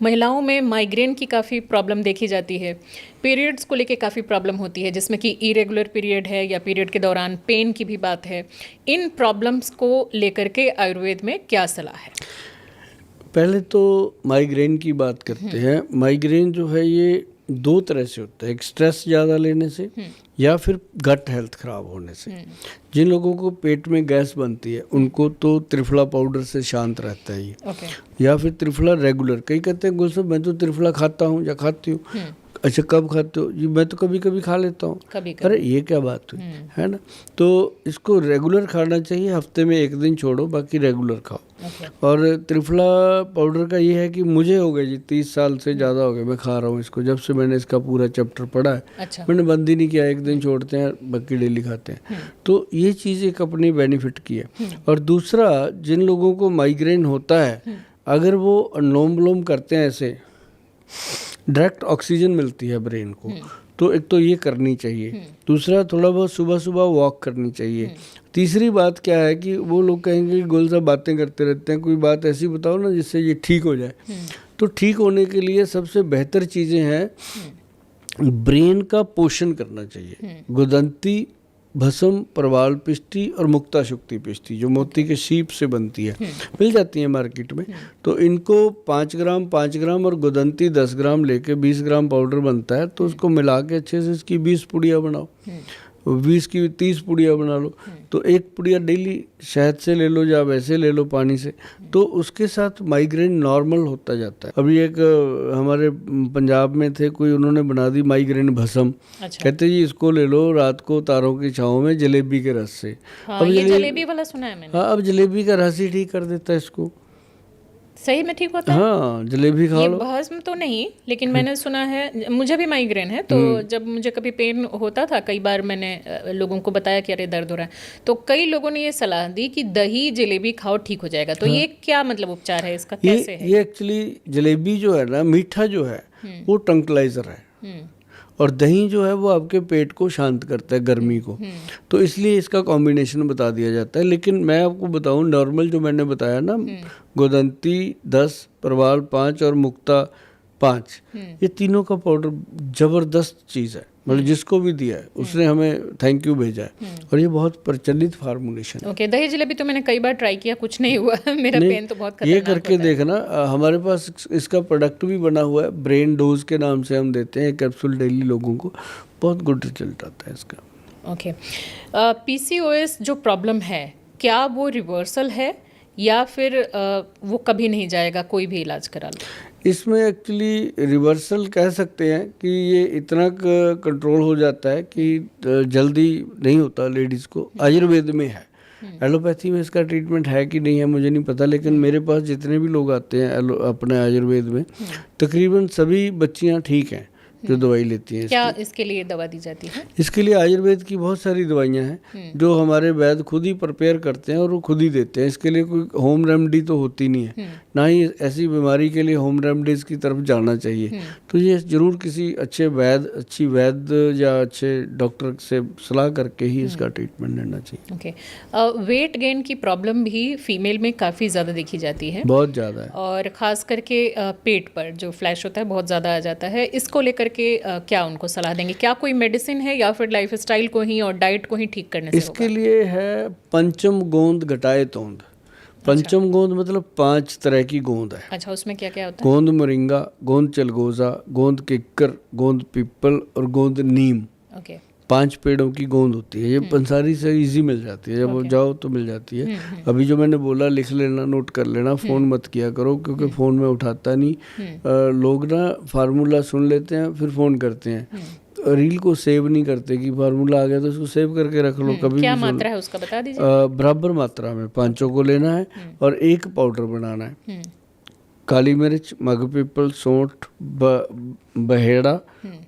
महिलाओं में माइग्रेन की काफ़ी प्रॉब्लम देखी जाती है। पीरियड्स को लेके काफ़ी प्रॉब्लम होती है, जिसमें कि इरेगुलर पीरियड है या पीरियड के दौरान पेन की भी बात है। इन प्रॉब्लम्स को लेकर के आयुर्वेद में क्या सलाह है? पहले तो माइग्रेन की बात करते हैं। माइग्रेन जो है ये दो तरह से होता है, एक स्ट्रेस ज़्यादा लेने से या फिर गट हेल्थ ख़राब होने से। जिन लोगों को पेट में गैस बनती है उनको तो त्रिफला पाउडर से शांत रहता है ये। या फिर त्रिफला रेगुलर, कई कहते हैं गुलशन मैं तो त्रिफला खाता हूँ या खाती हूँ। अच्छा कब खाते हो जी? मैं तो कभी कभी खा लेता हूँ। अरे ये क्या बात हुई, है ना? तो इसको रेगुलर खाना चाहिए, हफ्ते में एक दिन छोड़ो, बाकी रेगुलर खाओ। और त्रिफला पाउडर का ये है कि मुझे हो गए जी 30 साल से ज़्यादा हो गए मैं खा रहा हूँ इसको, जब से मैंने इसका पूरा चैप्टर पढ़ा है। अच्छा। मैंने बंद ही नहीं किया, एक दिन छोड़ते हैं बाकी डेली खाते हैं। तो ये चीज़ एक अपनी बेनिफिट की है। और दूसरा, जिन लोगों को माइग्रेन होता है अगर वो अनुलोम विलोम करते हैं, ऐसे डायरेक्ट ऑक्सीजन मिलती है ब्रेन को, तो एक तो ये करनी चाहिए। दूसरा, थोड़ा बहुत सुबह सुबह वॉक करनी चाहिए। तीसरी बात क्या है कि वो लोग कहेंगे कि गोल साहब बातें करते रहते हैं, कोई बात ऐसी बताओ ना जिससे ये ठीक हो जाए। तो ठीक होने के लिए सबसे बेहतर चीज़ें हैं, ब्रेन का पोषण करना चाहिए। गुदंती, भस्म, प्रवाल पिष्टी और मुक्ता शुक्ति पिष्टी जो मोती के शीप से बनती है, मिल जाती है मार्केट में। तो इनको 5 ग्राम और गुदंती 10 ग्राम लेके 20 ग्राम पाउडर बनता है। तो उसको मिला के अच्छे से इसकी 20 पुड़िया बनाओ, 20 की 30 पुड़िया बना लो। तो एक पुड़िया डेली शहद से ले लो या वैसे ले लो पानी से, तो उसके साथ माइग्रेन नॉर्मल होता जाता है। अभी एक हमारे पंजाब में थे कोई, उन्होंने बना दी माइग्रेन भस्म। अच्छा। कहते जी इसको ले लो रात को तारों की छाँव में जलेबी के रस से। हाँ, अब ये जलेबी वाला सुना है मैंने। हाँ, अब जलेबी का रस ही ठीक कर देता है इसको। सही में ठीक होता है? हाँ, जलेबी खा लो। ये भस्म तो नहीं, लेकिन मैंने सुना है, मुझे भी माइग्रेन है, तो जब मुझे कभी पेन होता था, कई बार मैंने लोगों को बताया कि अरे दर्द हो रहा है, तो कई लोगों ने ये सलाह दी कि दही जलेबी खाओ ठीक हो जाएगा। तो ये क्या मतलब उपचार है इसका, कैसे है? ये एक्चुअली जलेबी जो है ना, मीठा जो है वो ट्रंकलाइजर है, और दही जो है वो आपके पेट को शांत करता है, गर्मी को। तो इसलिए इसका कॉम्बिनेशन बता दिया जाता है। लेकिन मैं आपको बताऊं, नॉर्मल जो मैंने बताया ना, गुदंती 10, प्रवाल 5 और मुक्ता 5, ये तीनों का पाउडर जबरदस्त चीज़ है। मतलब जिसको भी दिया है उसने हमें थैंक यू भेजा है, और ये बहुत प्रचलित फार्मूलेशन। ओके, दही जलेबी तो मैंने कई बार ट्राई किया, कुछ नहीं हुआ। मेरा पेन तो बहुत खतरनाक ये करके देखना। हमारे पास इसका प्रोडक्ट भी बना हुआ है, ब्रेन डोज के नाम से हम देते हैं कैप्सूल डेली लोगों को, बहुत गुड रिजल्ट आता है इसका। ओके, पीसीओएस जो प्रॉब्लम है, क्या वो रिवर्सल है या फिर वो कभी नहीं जाएगा, कोई भी इलाज करा लो? इसमें एक्चुअली रिवर्सल कह सकते हैं कि ये इतना कंट्रोल हो जाता है कि जल्दी नहीं होता लेडीज़ को। आयुर्वेद में है, एलोपैथी में इसका ट्रीटमेंट है कि नहीं है मुझे नहीं पता, लेकिन मेरे पास जितने भी लोग आते हैं अपने आयुर्वेद में, तकरीबन सभी बच्चियां ठीक हैं जो दवाई लेती हैं। क्या इसके लिए दवा दी जाती है? इसके लिए आयुर्वेद की बहुत सारी दवाइयाँ हैं जो हमारे वैद्य खुद ही प्रिपेयर करते हैं और वो खुद ही देते हैं। इसके लिए कोई होम रेमेडी तो होती नहीं है, ना ही ऐसी बीमारी के लिए होम रेमेडीज़ की तरफ जाना चाहिए। तो ये ज़रूर किसी अच्छे अच्छी वैद्य या अच्छे डॉक्टर से सलाह करके ही इसका ट्रीटमेंट लेना चाहिए। ओके, वेट गेन की प्रॉब्लम भी फीमेल में काफ़ी ज़्यादा देखी जाती है, बहुत ज़्यादा है, और ख़ास करके पेट पर जो फ्लैश होता है बहुत ज़्यादा आ जाता है। इसको लेकर के क्या उनको सलाह देंगे? क्या कोई मेडिसिन है या फिर लाइफस्टाइल को ही और डाइट को ही ठीक करने से इसके लिए है पंचम गोंद घटाए तोंद। पंचम गोंद मतलब 5 तरह की गोंद है। अच्छा, उसमें क्या क्या होता है? गोंद मोरिंगा, गोंद चलगोजा, गोंद किक्कर, गोंद पीपल और गोंद नीम। ओके, 5 पेड़ों की गोंद होती है। ये पंसारी से इजी मिल जाती है, जब जाओ तो मिल जाती है। अभी जो मैंने बोला लिख लेना, नोट कर लेना, फ़ोन मत किया करो क्योंकि फ़ोन में उठाता नहीं। लोग ना फार्मूला सुन लेते हैं फिर फ़ोन करते हैं, रील को सेव नहीं करते कि फार्मूला आ गया तो उसको सेव करके रख लो। कभी क्या मात्रा है उसका बता दीजिए। बराबर मात्रा में 5 को लेना है और एक पाउडर बनाना है। काली मिर्च, मग पीपल, सौंठ, बहेड़ा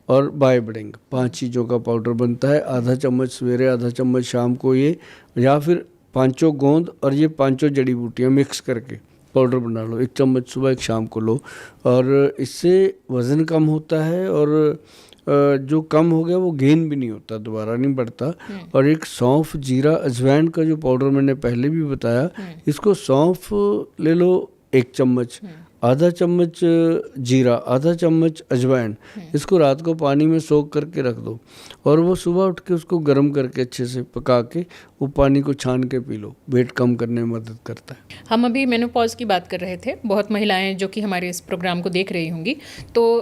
और बायबडिंग, 5 चीज़ों का पाउडर बनता है। आधा चम्मच सवेरे, आधा चम्मच शाम को ये, या फिर 5 गोंद और ये 5 जड़ी बूटियाँ मिक्स करके पाउडर बना लो। 1 चम्मच सुबह 1 शाम को लो, और इससे वज़न कम होता है, और जो कम हो गया वो गेन भी नहीं होता, दोबारा नहीं बढ़ता। और एक सौंफ, जीरा, अजवाइन का जो पाउडर मैंने पहले भी बताया, इसको सौंफ ले लो 1 चम्मच, आधा चम्मच जीरा, आधा चम्मच अजवाइन, इसको रात को पानी में सोख करके रख दो और वो सुबह उठ के उसको गर्म करके अच्छे से पका के वो पानी को छान के पी लो, वेट कम करने में मदद करता है। हम अभी मेनोपॉज की बात कर रहे थे, बहुत महिलाएं जो कि हमारे इस प्रोग्राम को देख रही होंगी, तो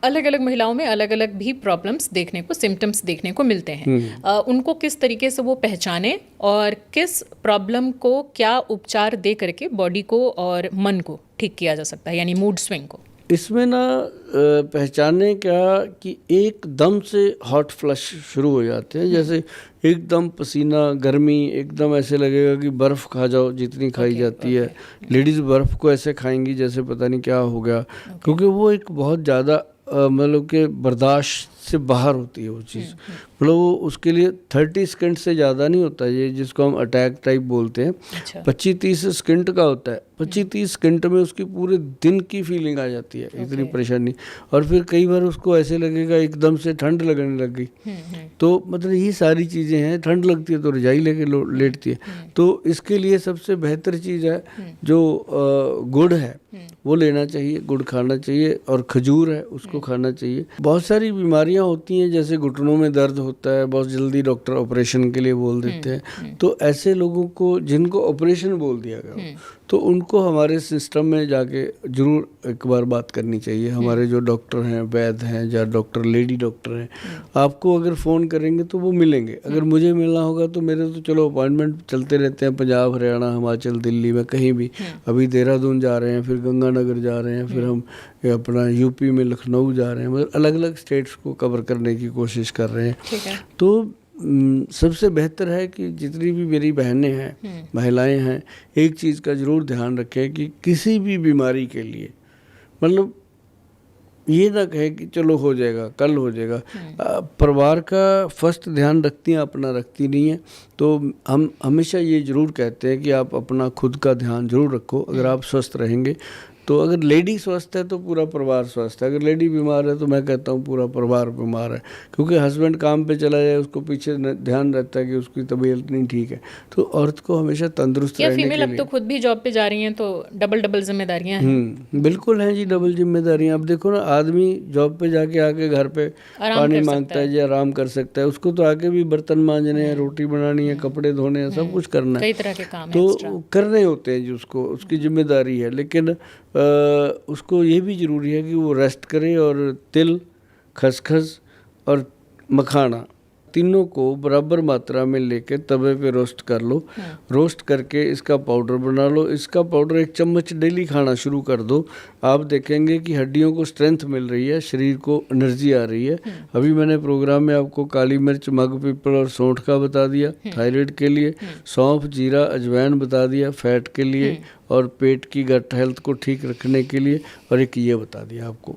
अलग अलग महिलाओं में अलग अलग भी प्रॉब्लम्स देखने को, सिम्टम्स देखने को मिलते हैं। उनको किस तरीके से वो पहचाने और किस प्रॉब्लम को क्या उपचार दे करके बॉडी को और मन को ठीक किया जा सकता है, यानी मूड स्विंग को? इसमें ना पहचाने क्या कि एकदम से हॉट फ्लश शुरू हो जाते हैं, जैसे एकदम पसीना, गर्मी, एकदम ऐसे लगेगा कि बर्फ़ खा जाओ जितनी खाई जाती है। लेडीज़ बर्फ़ को ऐसे खाएंगी जैसे पता नहीं क्या हो गया, क्योंकि वो एक बहुत ज़्यादा मतलब कि बर्दाश्त से बाहर होती है वो चीज़। मतलब वो उसके लिए 30 सेकंड से ज़्यादा नहीं होता, ये जिसको हम अटैक टाइप बोलते हैं। 25-30 सेकंड का होता है। 25-30 सेकंड में उसकी पूरे दिन की फीलिंग आ जाती है, इतनी परेशानी। और फिर कई बार उसको ऐसे लगेगा एकदम से ठंड लगने लग गई। तो मतलब ये सारी चीज़ें हैं। ठंड लगती है तो रजाई लेके लेटती है। तो इसके लिए सबसे बेहतर चीज़ है जो गुड़ है वो लेना चाहिए, गुड़ खाना चाहिए, और खजूर है उसको खाना चाहिए। बहुत सारी बीमारियां होती हैं, जैसे घुटनों में दर्द होता है, बहुत जल्दी डॉक्टर ऑपरेशन के लिए बोल देते हैं। तो ऐसे लोगों को जिनको ऑपरेशन बोल दिया गया तो उनको हमारे सिस्टम में जाके जरूर एक बार बात करनी चाहिए। हमारे जो डॉक्टर हैं, वैद्य हैं या डॉक्टर, लेडी डॉक्टर हैं, आपको अगर फ़ोन करेंगे तो वो मिलेंगे। अगर मुझे मिलना होगा तो मेरे तो चलो अपॉइंटमेंट चलते रहते हैं, पंजाब, हरियाणा, हिमाचल, दिल्ली में कहीं भी। अभी देहरादून जा रहे हैं, फिर गंगानगर जा रहे हैं, फिर हम अपना यूपी में लखनऊ जा रहे हैं। मतलब अलग अलग स्टेट्स को कवर करने की कोशिश कर रहे हैं। तो सबसे बेहतर है कि जितनी भी मेरी बहनें हैं, महिलाएं हैं, एक चीज़ का ज़रूर ध्यान रखें कि किसी भी बीमारी के लिए मतलब ये ना कहे कि चलो हो जाएगा, कल हो जाएगा। परिवार का फर्स्ट ध्यान रखती हैं, अपना रखती नहीं है। तो हम हमेशा ये ज़रूर कहते हैं कि आप अपना खुद का ध्यान ज़रूर रखो। अगर आप स्वस्थ रहेंगे तो, अगर लेडी स्वस्थ है तो पूरा परिवार स्वस्थ है, अगर लेडी बीमार है तो मैं कहता हूँ पूरा परिवार बीमार है। क्योंकि हस्बैंड काम पे चला जाए, उसको पीछे ध्यान रहता है कि उसकी तबीयत नहीं ठीक है। तो औरत को हमेशा तंदुरुस्त रहने के लिए, फीमेल अब तो खुद भी जॉब पे जा रही हैं, तो डबल डबल जिम्मेदारियां हैं। बिल्कुल हैं जी, डबल जिम्मेदारियां। अब देखो ना, आदमी जॉब पे जाके आके घर पे पानी मांगता है या आराम कर सकता है, उसको तो आके भी बर्तन मांजने हैं, रोटी बनानी है, कपड़े धोने हैं, सब कुछ करना है, कई तरह के काम तो करने होते हैं जी, उसको उसकी जिम्मेदारी है। लेकिन उसको ये भी ज़रूरी है कि वो रेस्ट करे, और तिल, खसखस और मखाना तीनों को बराबर मात्रा में लेके तवे पे रोस्ट कर लो। रोस्ट करके इसका पाउडर बना लो। इसका पाउडर 1 चम्मच डेली खाना शुरू कर दो। आप देखेंगे कि हड्डियों को स्ट्रेंथ मिल रही है, शरीर को एनर्जी आ रही है। अभी मैंने प्रोग्राम में आपको काली मिर्च, मग पीपल और सौंठ का बता दिया थायराइड के लिए, सौंफ, जीरा, अजवाइन बता दिया फैट के लिए और पेट की गट हेल्थ को ठीक रखने के लिए, और एक ये बता दिया आपको